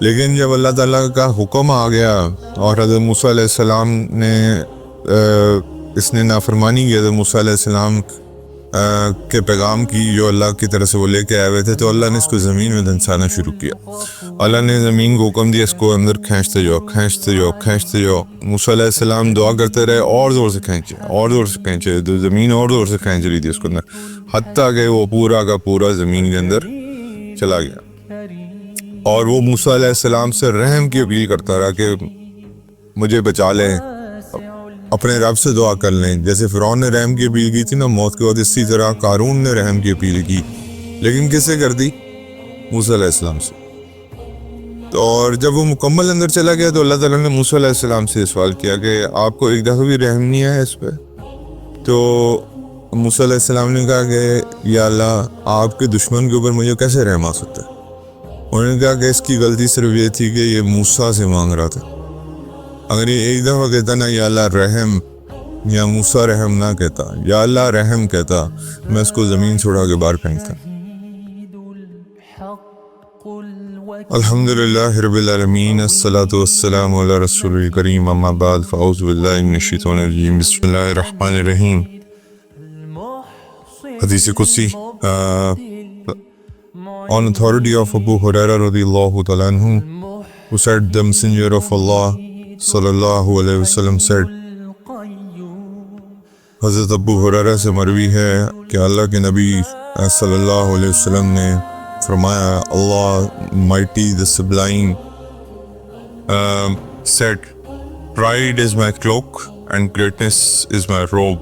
لیکن جب اللہ تعالیٰ کا حکم آ گیا اور حضرت موسیٰ علیہ السلام نے اس نے نافرمانی کی حضرت موسیٰ علیہ السلام کے پیغام کی جو اللہ کی طرف سے وہ لے کے آئے ہوئے تھے، تو اللہ نے اس کو زمین میں دھنسانا شروع کیا. اللہ نے زمین کو حکم دیا اس کو اندر کھینچتے جاؤ کھینچتے جاؤ کھینچتے جاؤ. موسیٰ علیہ السلام دعا کرتے رہے، اور زور سے کھینچے اور زور سے کھینچے، تو زمین اور زور سے کھینچ رہی تھی اس کو اندر، حتیٰ کہ وہ پورا کا پورا زمین کے اندر چلا گیا. اور وہ موسیٰ علیہ السلام سے رحم کی اپیل کرتا رہا کہ مجھے بچا لیں، اپنے رب سے دعا کر لیں. جیسے فرعون نے رحم کی اپیل کی تھی نا موت کے بعد، اسی طرح قارون نے رحم کی اپیل کی، لیکن کس سے کر دی؟ موسیٰ علیہ السلام سے. اور جب وہ مکمل اندر چلا گیا تو اللہ تعالیٰ نے موسیٰ علیہ السلام سے سوال کیا کہ آپ کو ایک دفعہ بھی رحم نہیں آیا اس پہ؟ تو موسیٰ علیہ السلام نے کہا کہ یا اللہ، آپ کے دشمن کے اوپر مجھے کیسے رحم آ سکتا ہے؟ انہوں نے کہا کہ اس کی غلطی صرف یہ تھی کہ یہ موسیٰ سے مانگ رہا تھا. اگر یہ ایک دفعہ کہتا نا یا اللہ رحم، یا موسیٰ رحم نہ کہتا، یا اللہ رحم کہتا، میں اس کو زمین سے اڑا کے باہر پھینکتا. الحمدللہ رب العالمین، الصلاۃ والسلام علی رسول الکریم، اما بعد، فاعوذ باللہ من الشیطان الرجیم، بسم اللہ الرحمن الرحیم. حدیث قدسی on authority of Abu Hurairah radiyallahu ta'ala anhu, who said, the messenger of Allah sallallahu alayhi wasallam said, حضرت ابو ہریرہ سے مروی ہے کہ اللہ کے نبی صلی اللہ علیہ وسلم نے فرمایا، Allah mighty the sublime said, pride is my cloak and greatness is my robe,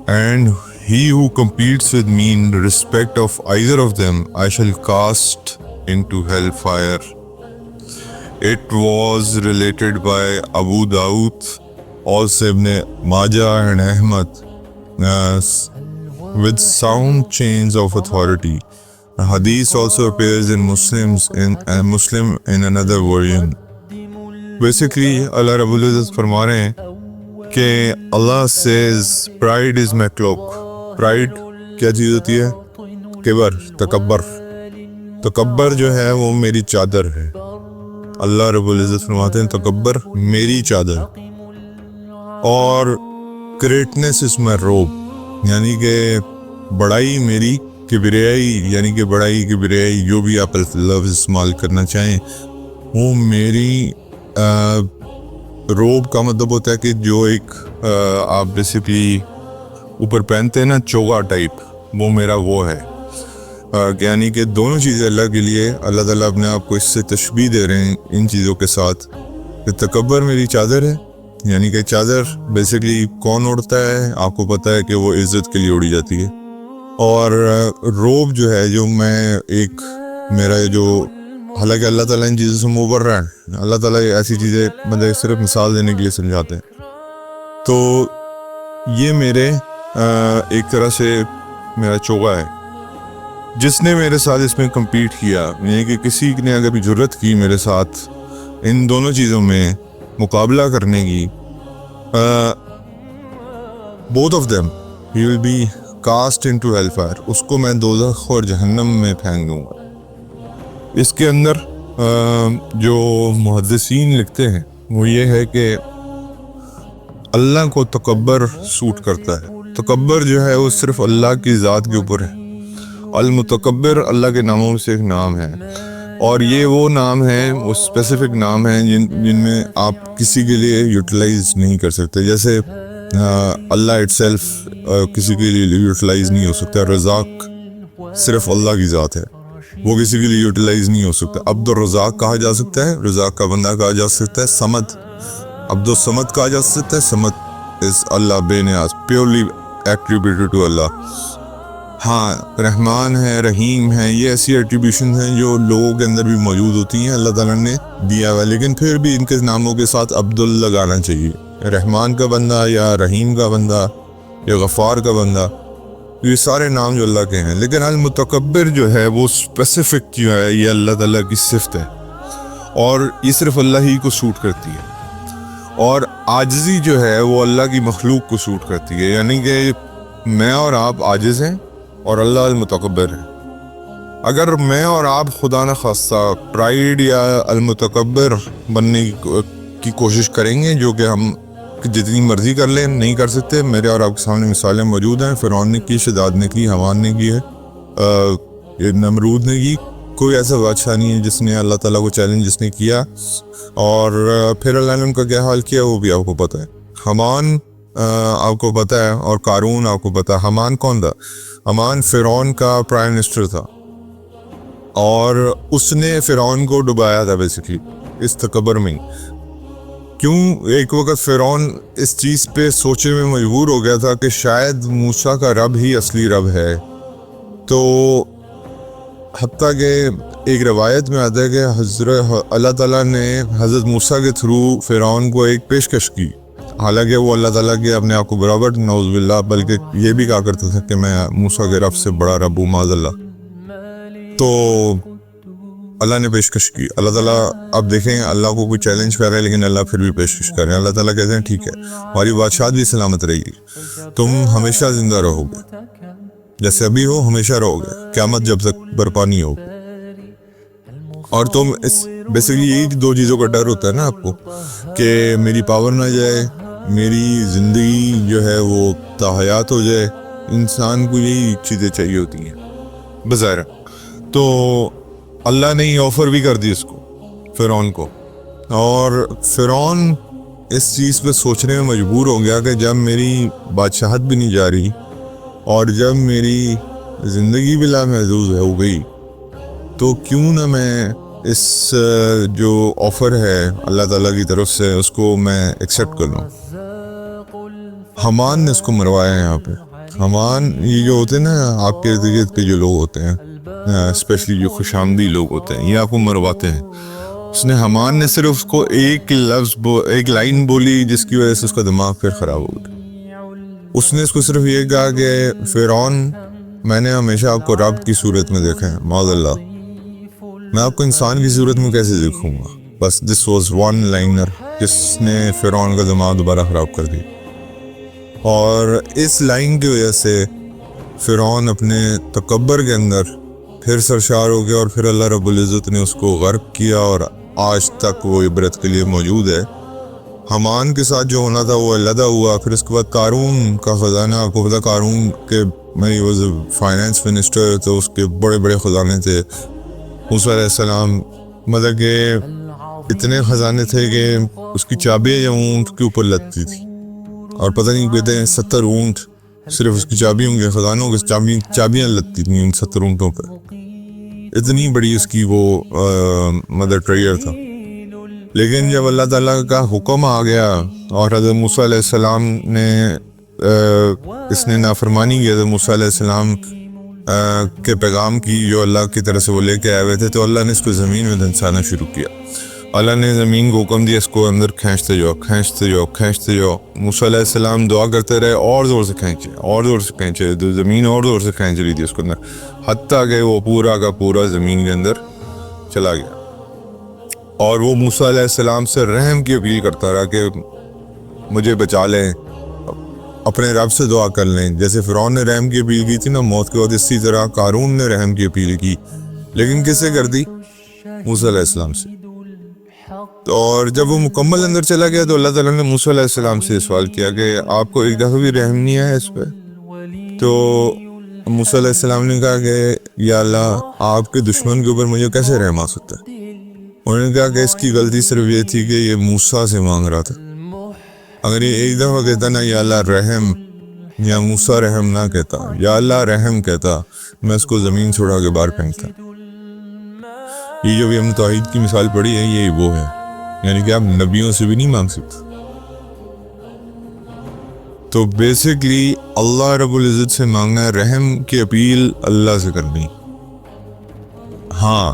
and he who competes with me in respect of either of them I shall cast into hellfire. It was related by Abu Dawud, also Ibn Majah and Ahmad with sound chains of authority. The hadith also appears in Muslim in another version. Basically اللہ رب العزت فرما رہے ہیں کہ اللہ says pride is my cloak. Pride کیا چیز ہوتی ہے؟ کبر، تکبر. تکبر جو ہے وہ میری چادر ہے. اللہ رب العزت فرماتے ہیں تکبر میری چادر، اور گریٹنس از مائی روب، یعنی کہ بڑائی میری، کبریائی یعنی کہ بڑائی کبریائی جو بھی آپ لفظ استعمال کرنا چاہیں، وہ میری روب کا مطلب ہوتا ہے کہ جو ایک آپ بیسیکلی اوپر پہنتے ہیں نا چوگا ٹائپ، وہ میرا وہ ہے. یعنی کہ دونوں چیزیں اللہ کے لیے، اللہ تعالیٰ اپنے آپ کو اس سے تشبیہ دے رہے ہیں ان چیزوں کے ساتھ کہ تکبر میری چادر ہے. یعنی کہ چادر بیسیکلی کون اڑتا ہے؟ آپ کو پتہ ہے کہ وہ عزت کے لیے اڑی جاتی ہے. اور روب جو ہے، جو میں ایک میرا جو، حالانکہ اللہ تعالیٰ ان چیزوں سے مبر رہا ہے، اللہ تعالیٰ ایسی چیزیں مطلب صرف مثال دینے کے لیے سمجھاتے ہیں. تو یہ میرے ایک طرح سے میرا چوگا ہے. جس نے میرے ساتھ اس میں کمپیٹ کیا، یعنی کہ کسی نے اگر بھی جرت کی میرے ساتھ ان دونوں چیزوں میں مقابلہ کرنے کی، both of them he will be cast into hellfire، اس کو میں دوزخ اور جہنم میں پھینک دوں گا. اس کے اندر جو محدثین لکھتے ہیں وہ یہ ہے کہ اللہ کو تکبر سوٹ کرتا ہے. تکبر جو ہے وہ صرف اللہ کی ذات کے اوپر ہے. المتکبر اللہ کے ناموں میں سے ایک نام ہے، اور یہ وہ نام ہے، وہ اسپیسیفک نام ہیں جن میں آپ کسی کے لیے یوٹیلائز نہیں کر سکتے. جیسے اللہ اٹ سیلف کسی کے لیے یوٹیلائز نہیں ہو سکتا. رزاق صرف اللہ کی ذات ہے، وہ کسی کے لیے یوٹیلائز نہیں ہو سکتا. عبد الرزاق کہا جا سکتا ہے، رزاق کا بندہ کہا جا سکتا ہے. صمد، عبد الصمد کہا جا سکتا ہے. صمد از اللہ بے نیاز، پیورلی ایٹریبیوٹڈ ٹو اللہ. ہاں رحمان ہے، رحیم ہے، یہ ایسی ایٹریبیوشن ہیں جو لوگوں کے اندر بھی موجود ہوتی ہیں، اللہ تعالیٰ نے دیا ہوا ہے. لیکن پھر بھی ان کے ناموں کے ساتھ عبد لگانا چاہیے. رحمان کا بندہ یا رحیم کا بندہ یا غفار کا بندہ، یہ سارے نام جو اللہ کے ہیں. لیکن المتکبر جو ہے وہ اسپیسیفک جو ہے، یہ اللہ تعالیٰ کی صفت ہے، اور یہ صرف اللہ ہی کو سوٹ کرتی ہے. اور عاجزی جو ہے وہ اللہ کی مخلوق کو سوٹ کرتی ہے. یعنی کہ میں اور آپ عاجز ہیں اور اللہ المتکبر ہے. اگر میں اور آپ خدا نہ خواستہ پرائیڈ یا المتکبر بننے کی کوشش کریں گے، جو کہ ہم جتنی مرضی کر لیں نہیں کر سکتے. میرے اور آپ کے سامنے مثالیں موجود ہیں. فرعون نے کی، شداد نے کی، حمان نے کی ہے، نمرود نے کی. کوئی ایسا بادشاہ نہیں ہے جس نے اللہ تعالیٰ کو چیلنج جس نے کیا اور پھر اللہ نے ان کا کیا حال کیا وہ بھی آپ کو پتہ ہے. حمان آپ کو پتہ ہے اور قارون آپ کو پتہ ہے. حمان کون تھا؟ حمان فرعون کا پرائم منسٹر تھا اور اس نے فرعون کو ڈبایا تھا بیسیکلی اس تکبر میں. کیوں؟ ایک وقت فرعون اس چیز پہ سوچے میں مجبور ہو گیا تھا کہ شاید موسیٰ کا رب ہی اصلی رب ہے. تو حتیٰ کہ ایک روایت میں آتا ہے کہ اللہ تعالیٰ نے حضرت موسیٰ کے تھرو فرعون کو ایک پیشکش کی، حالانکہ وہ اللہ تعالیٰ کے اپنے آپ کو برابر نعوذ باللہ بلکہ یہ بھی کہا کرتا تھا کہ میں موسیٰ کے رب سے بڑا رب ہوں معاذ اللہ. تو اللہ نے پیشکش کی. اللہ تعالیٰ اب دیکھیں اللہ کو کوئی چیلنج کر رہا ہے لیکن اللہ پھر بھی پیشکش کر رہے ہیں. اللہ تعالیٰ کہتے ہیں ٹھیک ہے ہماری بادشاہت بھی سلامت رہے گی، تم ہمیشہ زندہ رہو گے جیسے ابھی ہو، ہمیشہ رہو گے قیامت جب تک برپا نہیں ہوگی. اور تم اس بیسیکلی یہی دو چیزوں کا ڈر ہوتا ہے نا آپ کو کہ میری پاور نہ جائے، میری زندگی جو ہے وہ تاحیات ہو جائے. انسان کو یہی چیزیں چاہیے ہوتی ہیں بظاہر. تو اللہ نے یہ آفر بھی کر دی اس کو، فرعون کو، اور فرعون اس چیز پہ سوچنے میں مجبور ہو گیا کہ جب میری بادشاہت بھی نہیں جا رہی اور جب میری زندگی بھی لامحدود ہو گئی تو کیوں نہ میں اس جو آفر ہے اللہ تعالیٰ کی طرف سے اس کو میں ایکسیپٹ کر لوں. حمان نے اس کو مروایا یہاں پہ. حمان یہ جو ہوتے ہیں نا آپ کے ارد گرد کے جو لوگ ہوتے ہیں اسپیشلی جو خوش آمدی لوگ ہوتے ہیں یہ آپ کو مرواتے ہیں. اس نے حمان نے صرف اس کو ایک لفظ ایک لائن بولی جس کی وجہ سے اس کا دماغ پھر خراب ہو گیا. اس نے اس کو صرف یہ کہا کہ فرعون میں نے ہمیشہ آپ کو رب کی صورت میں دیکھا ہے معاذ اللہ، میں آپ کو انسان کی صورت میں کیسے دیکھوں گا. بس دس واز ون لائنر جس نے فرعون کا دماغ دوبارہ خراب کر دی. اور اس لائن کی وجہ سے فرعون اپنے تکبر کے اندر پھر سرشار ہو گیا اور پھر اللہ رب العزت نے اس کو غرق کیا اور آج تک وہ عبرت کے لیے موجود ہے. حمان کے ساتھ جو ہونا تھا وہ علیحدہ ہوا. پھر اس کے بعد قارون کا خزانہ آپ کو پتا، قارون کے میں واز فائنینس منسٹر تو اس کے بڑے بڑے خزانے تھے. موسیٰ علیہ السلام مطلب کہ اتنے خزانے تھے کہ اس کی چابیاں یا اونٹ کے اوپر لگتی تھی اور پتہ نہیں کہتے ہیں 70 اونٹ صرف اس کی چابیوں کے خزانوں کے چابیاں لگتی تھیں ان 70 اونٹوں پہ. اتنی بڑی اس کی وہ مدر ٹریئر تھا. لیکن جب اللہ تعالیٰ کا حکم آ گیا اور حضرت موسیٰ علیہ السلام نے اس نے نافرمانی کی حضرت موسیٰ علیہ السلام کے پیغام کی جو اللہ کی طرف سے وہ لے کے آئے ہوئے تھے، تو اللہ نے اس کو زمین میں دھنسانا شروع کیا. اللہ نے زمین کو حکم دیا اس کو اندر کھینچتے جاؤ کھینچتے جاؤ کھینچتے جاؤ. موسیٰ علیہ السلام دعا کرتے رہے اور زور سے کھینچے اور زور سے کھینچے، تو زمین اور زور سے کھینچ رہی تھی اس کو اندر، حتیٰ کہ وہ پورا کا پورا زمین کے اندر چلا گیا. اور وہ موسیٰ علیہ السلام سے رحم کی اپیل کرتا رہا کہ مجھے بچا لیں، اپنے رب سے دعا کر لیں. جیسے فرعون نے رحم کی اپیل کی تھی نا موت کے بعد، اسی طرح قارون نے رحم کی اپیل کی، لیکن کس سے کر دی؟ موسیٰ علیہ السلام سے. اور جب وہ مکمل اندر چلا گیا تو اللہ تعالیٰ نے موسیٰ علیہ السلام سے سوال کیا کہ آپ کو ایک دفعہ بھی رحم نہیں آیا اس پہ؟ تو موسیٰ علیہ السلام نے کہا کہ یا اللہ آپ کے دشمن کے اوپر مجھے کیسے رحم آ سکتا ہے؟ انہوں نے کہا کہ اس کی غلطی صرف یہ تھی کہ یہ موسیٰ سے مانگ رہا تھا. اگر یہ ایک دفعہ کہتا نا یا اللہ رحم، یا موسیٰ رحم نہ کہتا، یا اللہ رحم کہتا، میں اس کو زمین چھوڑا کے باہر پھینکتا. یہ جو بھی ہم توحید کی مثال پڑھی ہے یہی وہ ہے، یعنی کہ آپ نبیوں سے بھی نہیں مانگ سکتے. تو بیسکلی اللہ رب العزت سے مانگنا ہے، رحم کی اپیل اللہ سے کرنی. ہاں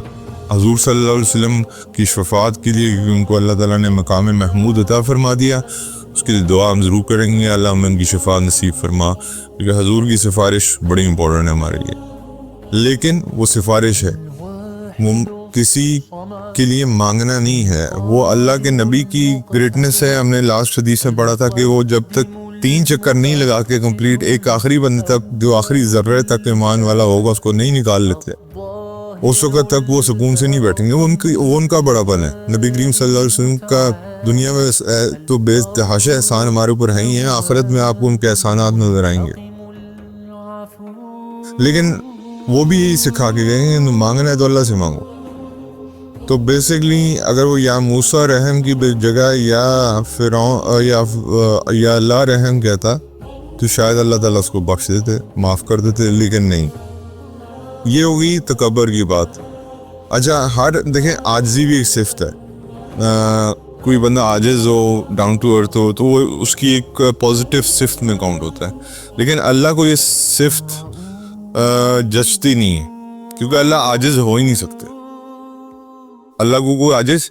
حضور صلی اللہ علیہ وسلم کی شفاعت کے لیے کیونکہ ان کو اللہ تعالیٰ نے مقام محمود عطا فرما دیا، اس کے لیے دعا ہم ضرور کریں گے اللہ ہمیں ان کی شفاعت نصیب فرما، کیونکہ حضور کی سفارش بڑی امپورٹنٹ ہے ہمارے لیے. لیکن وہ سفارش ہے، وہ کسی کے لیے مانگنا نہیں ہے. وہ اللہ کے نبی کی گریٹنس ہے. ہم نے لاسٹ حدیث میں پڑھا تھا کہ وہ جب تک 3 چکر نہیں لگا کے کمپلیٹ ایک آخری بندے تک جو آخری ذرے تک ایمان والا ہوگا اس کو نہیں نکال لیتے. اس وقت تک وہ سکون سے نہیں بیٹھیں گے. وہ ان کا بڑا پن ہے. نبی کریم صلی اللہ علیہ وسلم کا دنیا میں تو بے تحاشا احسان ہمارے اوپر ہیں ہی ہیں, آخرت میں آپ کو ان کے احسانات نظر آئیں گے. لیکن وہ بھی یہی سکھا کے گئے ہیں مانگنا ہے تو اللہ سے مانگو. تو بیسکلی اگر وہ یا موسیٰ رحم کی جگہ یا فرعون یا اللہ رحم کہتا تو شاید اللہ تعالیٰ اس کو بخش دیتے, معاف کر دیتے, لیکن نہیں. یہ ہوگی تکبر کی بات. اچھا دیکھیں عاجزی بھی ایک صفت ہے. کوئی بندہ عاجز ہو, ڈاؤن ٹو ارتھ ہو, تو وہ اس کی ایک پازیٹیو صفت میں کاؤنٹ ہوتا ہے. لیکن اللہ کو یہ صفت جچتی نہیں ہے, کیونکہ اللہ عاجز ہو ہی نہیں سکتے. اللہ کو کوئی عاجز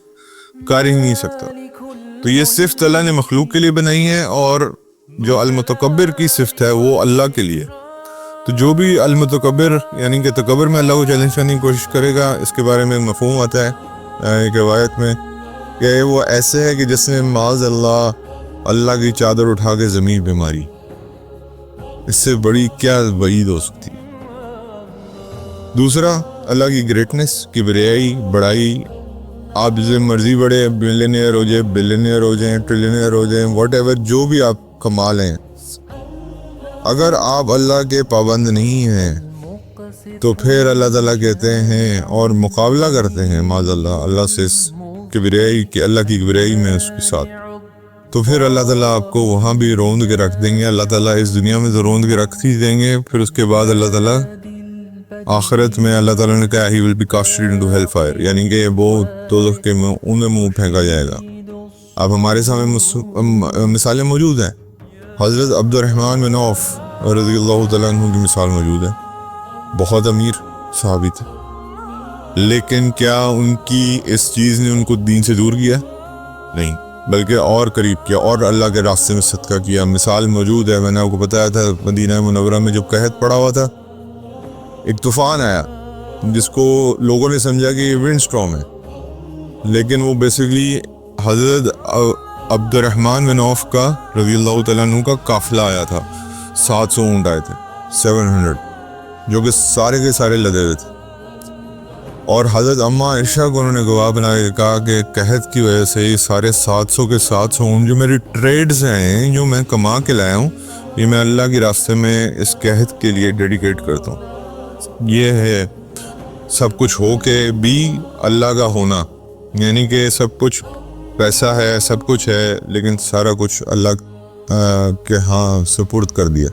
کر ہی نہیں سکتا. تو یہ صفت اللہ نے مخلوق کے لیے بنائی ہے, اور جو المتکبر کی صفت ہے وہ اللہ کے لیے. تو جو بھی المتکبر یعنی کہ تکبر میں اللہ کو چیلنج کرنے کی کوشش کرے گا, اس کے بارے میں مفہوم آتا ہے ایک روایت میں کہ وہ ایسے ہے کہ جس نے معاذ اللہ کی چادر اٹھا کے زمین پہ ماری. اس سے بڑی کیا وعید ہو سکتی. دوسرا اللہ کی گریٹنس, کبریائی, بڑائی. آپ جسے مرضی بڑے ملینئر ہو جائے, بلینئر ہو جائیں, ٹریلینئر ہو جائیں, واٹ ایور جو بھی آپ کمال ہیں, اگر آپ اللہ کے پابند نہیں ہیں تو پھر اللہ تعالیٰ کہتے ہیں اور مقابلہ کرتے ہیں معاذ اللہ سے کبریائی کہ اللہ کی کبریائی میں اس کے ساتھ, تو پھر اللہ تعالیٰ آپ کو وہاں بھی روند کے رکھ دیں گے. اللہ تعالیٰ اس دنیا میں تو روند کے رکھ ہی دیں گے, پھر اس کے بعد اللہ تعالیٰ آخرت میں اللہ تعالیٰ نے کہا he will be casted into hellfire, یعنی کہ وہ دوزخ کے منہ پھینکا جائے گا. اب ہمارے سامنے مثالیں موجود ہیں. حضرت عبد الرحمن بن عوف رضی اللہ تعالیٰ عنہ کی مثال موجود ہے. بہت امیر صحابی تھے, لیکن کیا ان کی اس چیز نے ان کو دین سے دور کیا؟ نہیں, بلکہ اور قریب کیا, اور اللہ کے راستے میں صدقہ کیا. مثال موجود ہے, میں نے آپ کو بتایا تھا مدینہ منورہ میں جب قحط پڑا ہوا تھا, ایک طوفان آیا جس کو لوگوں نے سمجھا کہ یہ ونڈ سٹارم ہے, لیکن وہ بیسیکلی حضرت عبد الرحمن بن عوف کا رضی اللہ تعالیٰ عنہ کا قافلہ آیا تھا. 700 اونٹ آئے تھے, 700, جو کہ سارے کے سارے لدے ہوئے تھے. اور حضرت اماں عائشہ کو انہوں نے گواہ بنا کے کہا کہ قحط کی وجہ سے یہ سارے 700 کے 700 اونٹ جو میری ٹریڈز ہیں, جو میں کما کے لایا ہوں, یہ میں اللہ کے راستے میں اس قحط کے لیے ڈیڈیکیٹ کرتا ہوں. یہ ہے سب کچھ ہو کے بھی اللہ کا ہونا, یعنی کہ سب کچھ پیسہ ہے, سب کچھ ہے, لیکن سارا کچھ اللہ کے ہاں سپرد کر دیا.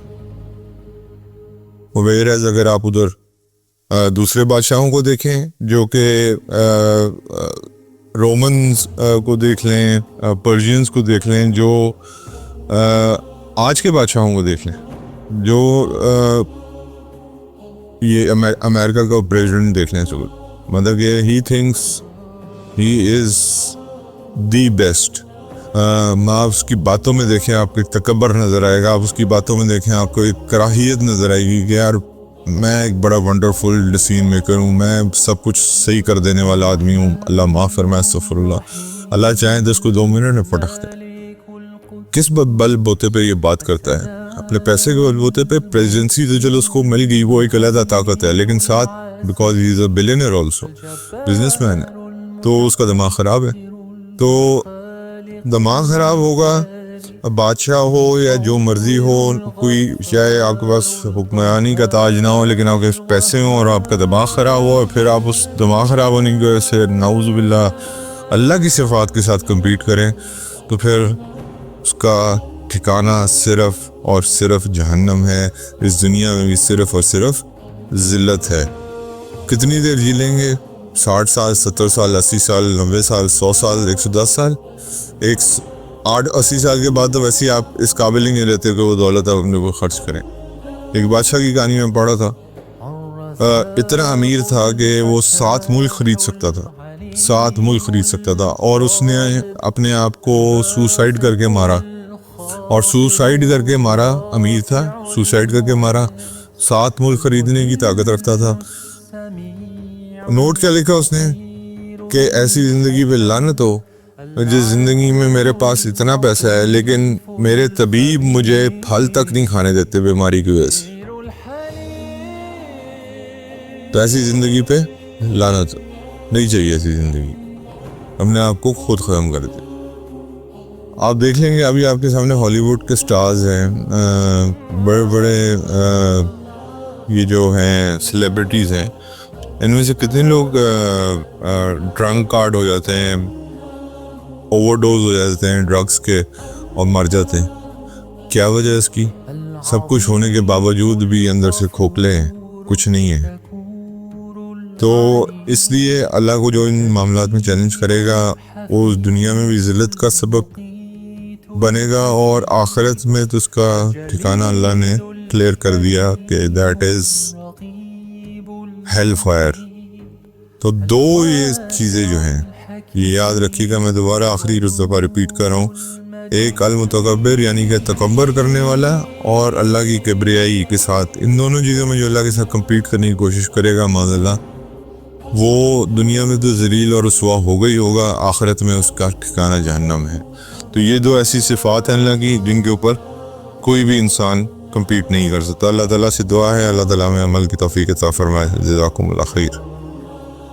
وغیرہ اگر آپ ادھر دوسرے بادشاہوں کو دیکھیں, جو کہ رومنز کو دیکھ لیں, پرشینز کو دیکھ لیں, جو آج کے بادشاہوں کو دیکھ لیں, جو یہ امریکہ کا پریزیڈنٹ دیکھ لیں, مطلب کہ he thinks he is the best. آپ اس کی باتوں میں دیکھیں آپ کو ایک تکبر نظر آئے گا, آپ اس کی باتوں میں دیکھیں آپ کو ایک کراہیت نظر آئے گی کہ یار میں ایک بڑا ونڈرفل ڈیسیژن میکر ہوں, میں سب کچھ صحیح کر دینے والا آدمی ہوں, اللہ معاف فرمائے, استغفر اللہ. اللہ چاہیں تو اس کو 2 منٹ میں پٹخ دے. کس بل بوتے پہ یہ بات کرتا ہے؟ اپنے پیسے کے بل بوتے پہ. پریزیڈنسی تو چلو اس کو مل گئی, وہ ایک علیحدہ طاقت ہے, لیکن ساتھ because he is a billionaire also, business man ہے, تو اس کا دماغ خراب ہے. تو دماغ خراب ہوگا, بادشاہ ہو یا جو مرضی ہو, کوئی چاہے آپ کے پاس حکمرانی کا تاج نہ ہو لیکن آپ کے پیسے ہوں اور آپ کا دماغ خراب ہو, پھر آپ اس دماغ خراب ہونے کی وجہ سے نعوذ باللہ اللہ کی صفات کے ساتھ کمپیٹ کریں, تو پھر اس کا ٹھکانہ صرف اور صرف جہنم ہے. اس دنیا میں بھی صرف اور صرف ذلت ہے. کتنی دیر جی لیں گے؟ 60 سال, 70 سال, 80 سال, 90 سال, 100 سال, 110 سال. 80 سال کے بعد تو ویسے آپ اس قابل ہی نہیں رہتے کہ وہ دولت آپ اپنے کو خرچ کریں. ایک بادشاہ کی کہانی میں پڑھا تھا, اتنا امیر تھا کہ وہ 7 ملک خرید سکتا تھا, 7 ملک خرید سکتا تھا, اور اس نے اپنے آپ کو سوسائڈ کر کے مارا, اور سوسائڈ کر کے مارا, امیر تھا, سوسائڈ کر کے مارا. 7 ملک خریدنے کی طاقت رکھتا تھا. نوٹ کیا لکھا اس نے کہ ایسی زندگی پہ لعنت ہو جس زندگی میں میرے پاس اتنا پیسہ ہے لیکن میرے طبیب مجھے پھل تک نہیں کھانے دیتے بیماری کی وجہ سے. تو ایسی زندگی پہ لعنت نہیں چاہیے ایسی زندگی, اپنے آپ کو خود ختم کر دے. آپ دیکھ لیں گے ابھی آپ کے سامنے ہالی ووڈ کے سٹارز ہیں, بڑے بڑے یہ جو ہیں سیلیبریٹیز ہیں, ان میں سے کتنے لوگ ڈرنک کارڈ ہو جاتے ہیں, اوور ڈوز ہو جاتے ہیں ڈرگس کے اور مر جاتے ہیں. کیا وجہ ہے اس کی؟ سب کچھ ہونے کے باوجود بھی اندر سے کھوکھلے ہیں, کچھ نہیں ہے. تو اس لیے اللہ کو جو ان معاملات میں چیلنج کرے گا وہ اس دنیا میں بھی ذلت کا سبب بنے گا, اور آخرت میں تو اس کا ٹھکانہ اللہ نے کلیئر کر دیا کہ دیٹ از ہیل فائر. تو دو یہ چیزیں جو ہیں یہ یاد رکھیے گا, میں دوبارہ آخری دفعہ ریپیٹ کر رہا ہوں, ایک المتکبر یعنی کہ تکبر کرنے والا, اور اللہ کی کبریائی کے ساتھ, ان دونوں چیزوں میں جو اللہ کے ساتھ کمپیٹ کرنے کی کوشش کرے گا معاذ اللہ, وہ دنیا میں تو ذلیل اور رسوا ہوگا ہی ہوگا, آخرت میں اس کا ٹھکانہ جہنم ہے. تو یہ دو ایسی صفات ہیں اللہ کی جن کے اوپر کوئی بھی انسان کمپیٹ نہیں کر سکتا. اللہ تعالیٰ سے دعا ہے اللہ تعالیٰ میں عمل کی توفیق عطا فرمائے. جزاکم اللہ خیر.